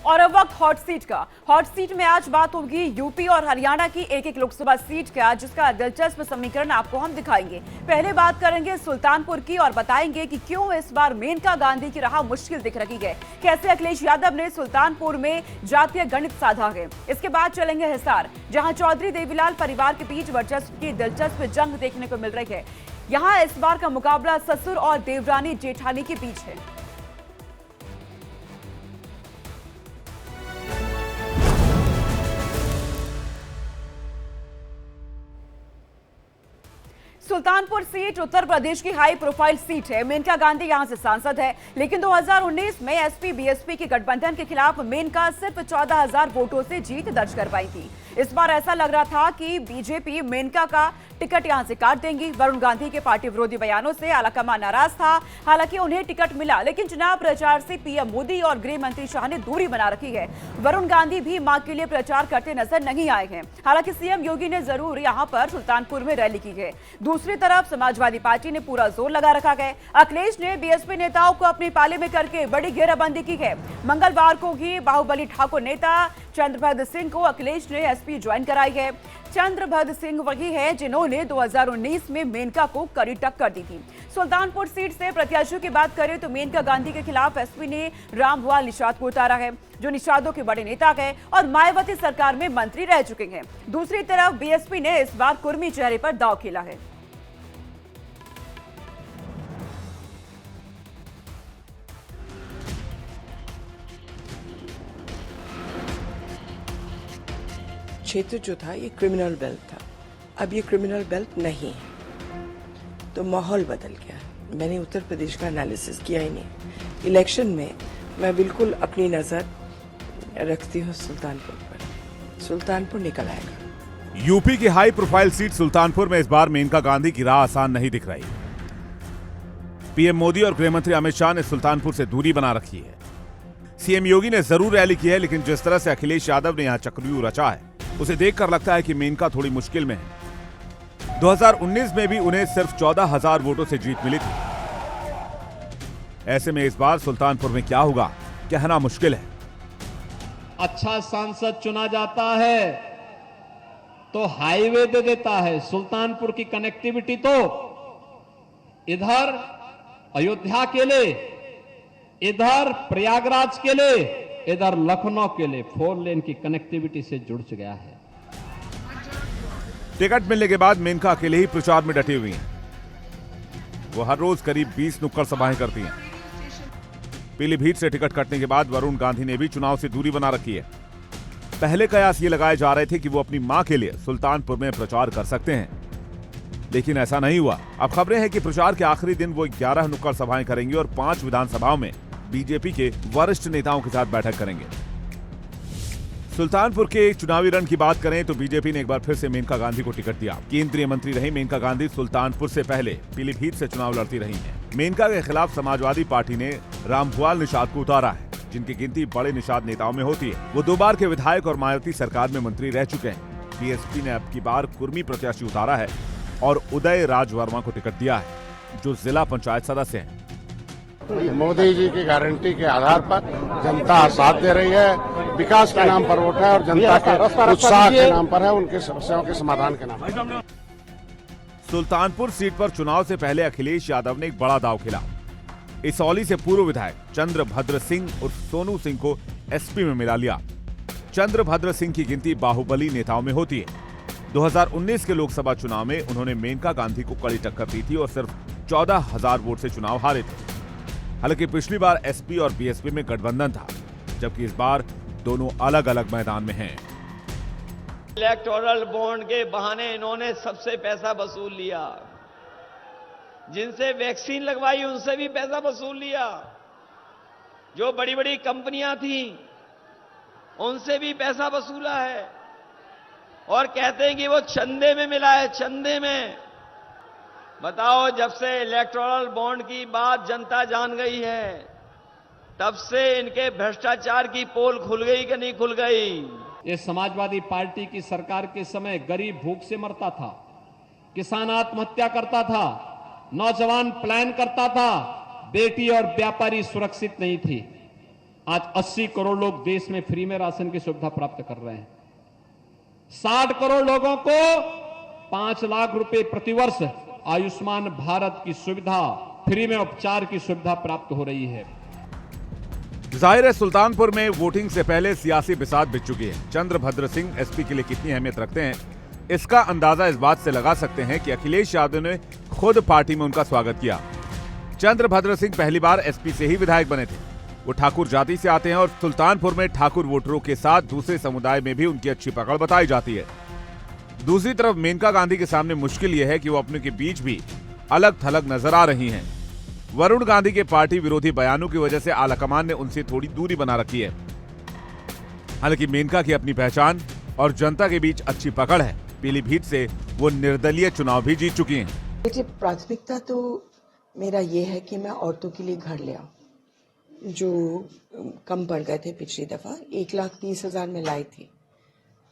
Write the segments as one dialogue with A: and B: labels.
A: और अब वक्त हॉट सीट का। हॉट सीट में आज बात होगी यूपी और हरियाणा की एक एक लोकसभा सीट का, जिसका दिलचस्प समीकरण आपको हम दिखाएंगे। पहले बात करेंगे सुल्तानपुर की और बताएंगे कि क्यों इस बार मेनका गांधी की राह मुश्किल दिख रही है, कैसे अखिलेश यादव ने सुल्तानपुर में जातीय गणित साधा है। इसके बाद चलेंगे हिसार, जहां चौधरी देवीलाल परिवार के बीच वर्चस्व की दिलचस्प जंग देखने को मिल रही है। यहां इस बार का मुकाबला ससुर और देवरानी जेठानी के बीच है। सुल्तानपुर सीट उत्तर प्रदेश की हाई प्रोफाइल सीट है। मेनका गांधी यहां से सांसद है, लेकिन 2019 में एसपी बीएसपी के गठबंधन के खिलाफ मेनका सिर्फ 14,000 वोटों से जीत दर्ज कर पाई थी। इस बार ऐसा लग रहा था कि बीजेपी मेनका का टिकट यहां से काट देंगी। वरुण गांधी के पार्टी विरोधी बयानों से आलाकमान नाराज था। हालांकि उन्हें टिकट मिला, लेकिन चुनाव प्रचार से पीएम मोदी और गृह मंत्री शाह ने दूरी बना रखी है। वरुण गांधी भी मां के लिए प्रचार करते नजर नहीं आए हैं। हालांकि सीएम योगी ने जरूर यहां पर सुल्तानपुर में रैली की है। दूसरी तरफ समाजवादी पार्टी ने पूरा जोर लगा रखा है। अखिलेश ने बीएसपी नेताओं को अपनी पाले में करके बड़ी घेराबंदी की है। मंगलवार को ही बाहुबली ठाकुर नेता चंद्रभद्र सिंह को अखिलेश ने एसपी ज्वाइन कराई है। चंद्रभद्र सिंह वही है जिन्होंने 2019 में मेनका को कड़ी टक्कर दी थी। सुल्तानपुर सीट से प्रत्याशियों की बात करें तो मेनका गांधी के खिलाफ एसपी ने रामभुआल निषाद को उतारा है, जो निषादों के बड़े नेता है और मायावती सरकार में मंत्री रह चुके हैं। दूसरी तरफ बीएसपी ने इस बार कुर्मी चेहरे पर दांव खेला है।
B: क्षेत्र जो था ये क्रिमिनल बेल्ट था, अब ये क्रिमिनल बेल्ट नहीं है, तो माहौल बदल गया। मैंने उत्तर प्रदेश का एनालिसिस किया ही नहीं। इलेक्शन में मैं बिल्कुल अपनी नजर रखती हूँ सुल्तानपुर पर। सुल्तानपुर निकल आएगा।
C: यूपी की हाई प्रोफाइल सीट सुल्तानपुर में इस बार मेनका गांधी की राह आसान नहीं दिख रही। पीएम मोदी और गृहमंत्री अमित शाह ने सुल्तानपुर से दूरी बना रखी है। सीएम योगी ने जरूर रैली की है, लेकिन जिस तरह से अखिलेश यादव ने यहां चक्रव्यूह रचा है, उसे देखकर लगता है कि मेनका थोड़ी मुश्किल में है। 2019 में भी उन्हें सिर्फ 14,000 वोटों से जीत मिली थी। ऐसे में इस बार सुल्तानपुर में क्या होगा, कहना मुश्किल है।
D: अच्छा सांसद चुना जाता है तो हाईवे दे देता है। सुल्तानपुर की कनेक्टिविटी तो इधर अयोध्या के लिए, इधर प्रयागराज के लिए, इधर लखनऊ के लिए 4 लेन की कनेक्टिविटी से जुड़ गया है।
C: टिकट मिलने के बाद मेनका अकेले ही प्रचार में डटी हुई हैं। वो हर रोज करीब 20 नुक्कड़ सभाएं करती हैं। पीलीभीत से टिकट कटने के बाद वरुण गांधी ने भी चुनाव से दूरी बना रखी है। पहले कयास ये लगाए जा रहे थे कि वो अपनी मां के लिए सुल्तानपुर में प्रचार कर सकते हैं, लेकिन ऐसा नहीं हुआ। अब खबरें हैं कि प्रचार के आखिरी दिन वो 11 नुक्कड़ सभाएं करेंगे और 5 विधानसभाओं में बीजेपी के वरिष्ठ नेताओं के साथ बैठक करेंगे। सुल्तानपुर के चुनावी रण की बात करें तो बीजेपी ने एक बार फिर से मेनका गांधी को टिकट दिया। केंद्रीय मंत्री रही मेनका गांधी सुल्तानपुर से पहले पीलीभीत से चुनाव लड़ती रही हैं। मेनका के खिलाफ समाजवादी पार्टी ने रामभुआल निषाद को उतारा है, जिनकी गिनती बड़े निषाद नेताओं में होती है। वो 2 बार के विधायक और मायावती सरकार में मंत्री रह चुके हैं। बीएसपी ने अब की बार कुर्मी प्रत्याशी उतारा है और उदय राज वर्मा को टिकट दिया है, जो जिला पंचायत सदस्य हैं।
E: मोदी जी की गारंटी के आधार पर जनता साथ दे रही है। विकास के नाम पर वोट है और जनता के उत्साह के नाम पर है, उनकी समस्याओं के समाधान के नाम पर।
C: सुल्तानपुर सीट पर चुनाव से पहले अखिलेश यादव ने एक बड़ा दांव खेला। इसौली से पूर्व विधायक चंद्रभद्र सिंह उर्फ सोनू सिंह को एसपी में मिला लिया। चंद्रभद्र सिंह की गिनती बाहुबली नेताओं में होती है। 2019 के लोकसभा चुनाव में उन्होंने मेनका गांधी को कड़ी टक्कर दी थी और सिर्फ 14,000 वोट से चुनाव हारे थे। हालांकि पिछली बार एसपी और बीएसपी में गठबंधन था, जबकि इस बार दोनों अलग अलग मैदान में हैं।
F: इलेक्टोरल बॉन्ड के बहाने इन्होंने सबसे पैसा वसूल लिया। जिनसे वैक्सीन लगवाई उनसे भी पैसा वसूल लिया। जो बड़ी बड़ी कंपनियां थी उनसे भी पैसा वसूला है और कहते हैं कि वो चंदे में मिला है, चंदे में। बताओ, जब से इलेक्टोरल बॉन्ड की बात जनता जान गई है, तब से इनके भ्रष्टाचार की पोल खुल गई कि नहीं खुल गई?
D: ये समाजवादी पार्टी की सरकार के समय गरीब भूख से मरता था, किसान आत्महत्या करता था, नौजवान पलायन करता था, बेटी और व्यापारी सुरक्षित नहीं थी। आज 80 करोड़ लोग देश में फ्री में राशन की सुविधा प्राप्त कर रहे हैं। 60 करोड़ लोगों को 5 लाख रुपए प्रतिवर्ष आयुष्मान भारत की सुविधा, फ्री में उपचार की सुविधा प्राप्त हो रही है।
C: जाहिर है सुल्तानपुर में वोटिंग से पहले सियासी बिसात बिछ चुकी है। चंद्रभद्र सिंह एसपी के लिए कितनी अहमियत रखते हैं, इसका अंदाजा इस बात से लगा सकते हैं कि अखिलेश यादव ने खुद पार्टी में उनका स्वागत किया। चंद्रभद्र सिंह पहली बार एसपी से ही विधायक बने थे। वो ठाकुर जाति से आते हैं और सुल्तानपुर में ठाकुर वोटरों के साथ दूसरे समुदाय में भी उनकी अच्छी पकड़ बताई जाती है। दूसरी तरफ मेनका गांधी के सामने मुश्किल यह है कि वो अपने के बीच भी अलग थलग नजर आ रही हैं। वरुण गांधी के पार्टी विरोधी बयानों की वजह से आलाकमान ने उनसे थोड़ी दूरी बना रखी है। हालांकि मेनका की अपनी पहचान और जनता के बीच अच्छी पकड़ है। पीलीभीत से वो निर्दलीय चुनाव भी जीत चुकी हैं।
B: देखिए, प्राथमिकता तो मेरा ये है कि मैं औरतों के लिए घर ले आऊं जो कम पड़ गए थे। पिछली दफा 1,30,000 में लाई थी,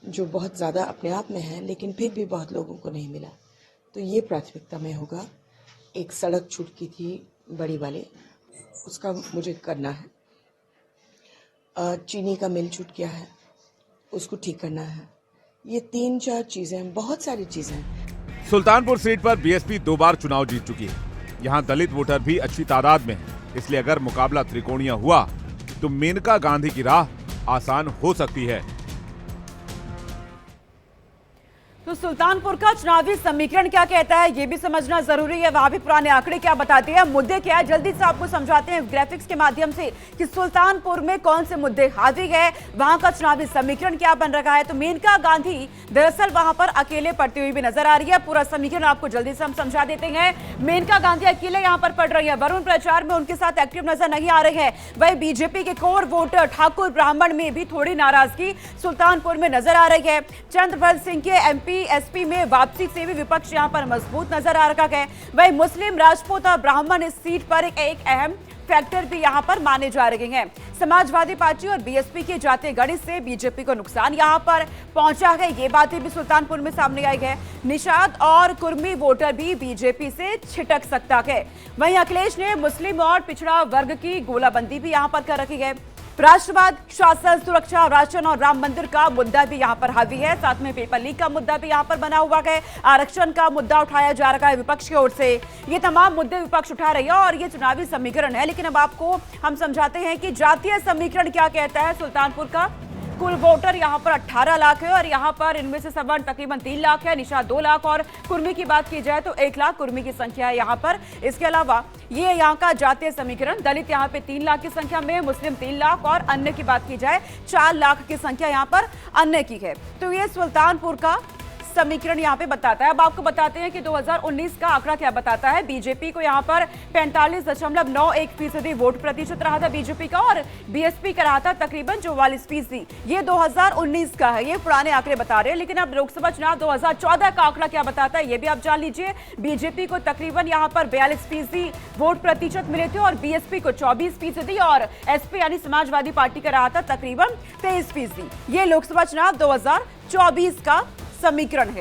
B: जो बहुत ज्यादा अपने आप में है, लेकिन फिर भी बहुत लोगों को नहीं मिला। तो ये प्राथमिकता में होगा। एक सड़क छूटकी थी बड़ी वाले, उसका मुझे करना है। चीनी का मिल छूट गया है, उसको ठीक करना है। ये 3-4 चीजें, बहुत सारी चीजें।
C: सुल्तानपुर सीट पर बीएसपी 2 बार चुनाव जीत चुकी है। यहाँ दलित वोटर भी अच्छी तादाद में है, इसलिए अगर मुकाबला त्रिकोणीय हुआ तो मेनका गांधी की राह आसान हो सकती है।
A: तो सुल्तानपुर का चुनावी समीकरण क्या कहता है, ये भी समझना जरूरी है। वहां भी पुराने आंकड़े क्या बताते हैं, मुद्दे क्या है, जल्दी से आपको समझाते हैं ग्राफिक्स के माध्यम से कि सुल्तानपुर में कौन से मुद्दे हावी है, वहां का चुनावी समीकरण क्या बन रखा है। तो मेनका गांधी दरअसल वहां पर अकेले पड़ती हुई भी नजर आ रही है। पूरा समीकरण आपको जल्दी से हम समझा देते हैं। मेनका गांधी अकेले यहां पर पड़ रही है। वरुण प्रचार में उनके साथ एक्टिव नजर नहीं आ रहे हैं। वही बीजेपी के कोर वोटर ठाकुर ब्राह्मण में भी थोड़ी नाराजगी सुल्तानपुर में नजर आ रही है। चंद्रभद्र सिंह के एमपी एसपी में वापसी से भी विपक्ष यहां पर मजबूत नजर आ रखा है। वही मुस्लिम, राजपूत और ब्राह्मण इस सीट पर एक अहम फैक्टर भी यहां पर माने जा रहे हैं। समाजवादी पार्टी और बीएसपी के जातीय गणित से बीजेपी को नुकसान यहां पर पहुंचा है। ये बातें भी सुल्तानपुर में सामने आई है। निषाद और कुर्मी वोटर भी बीजेपी से छिटक सकता है। वहीं अखिलेश ने मुस्लिम और पिछड़ा वर्ग की गोलाबंदी भी यहां पर कर रखी है। राष्ट्रवाद, शासन, सुरक्षा, राशन और राम मंदिर का मुद्दा भी यहां पर हावी है। साथ में पेपर लीक का मुद्दा भी यहां पर बना हुआ है। आरक्षण का मुद्दा उठाया जा रहा है विपक्ष की ओर से। ये तमाम मुद्दे विपक्ष उठा रही है और ये चुनावी समीकरण है। लेकिन अब आपको हम समझाते हैं कि जातीय समीकरण क्या कहता है। सुल्तानपुर का कुल वोटर यहां पर 18 लाख है और यहां पर इनमें से सवर्ण तकरीबन 3 लाख है, निषाद 2 लाख और कुर्मी की बात की जाए तो 1 लाख कुर्मी की संख्या है यहां पर। इसके अलावा ये यहां का जातीय समीकरण, दलित यहां पे 3 लाख की संख्या में, मुस्लिम 3 लाख और अन्य की बात की जाए 4 लाख की संख्या यहां पर अन्य की है। तो ये सुल्तानपुर का समीकरण यहां पे बताता है। अब आपको बताते हैं कि 2019 का आंकड़ा क्या बताता है। बीजेपी को यहां पर 45.91% वोट प्रतिशत रहा था बीजेपी का और बीएसपी का रहा था तकरीबन 44%। ये 2019 का है, ये पुराने आंकड़े बता रहे हैं। लेकिन अब लोकसभा चुनाव 2014 का आंकड़ा क्या बताता है, ये भी आप जान लीजिए। बीजेपी को तकरीबन यहां पर 42% वोट प्रतिशत मिले थे और बीएसपी को 24% और एसपी यानी समाजवादी पार्टी का रहा था तकरीबन 23%। ये लोकसभा चुनाव 2024 का समीकरण है।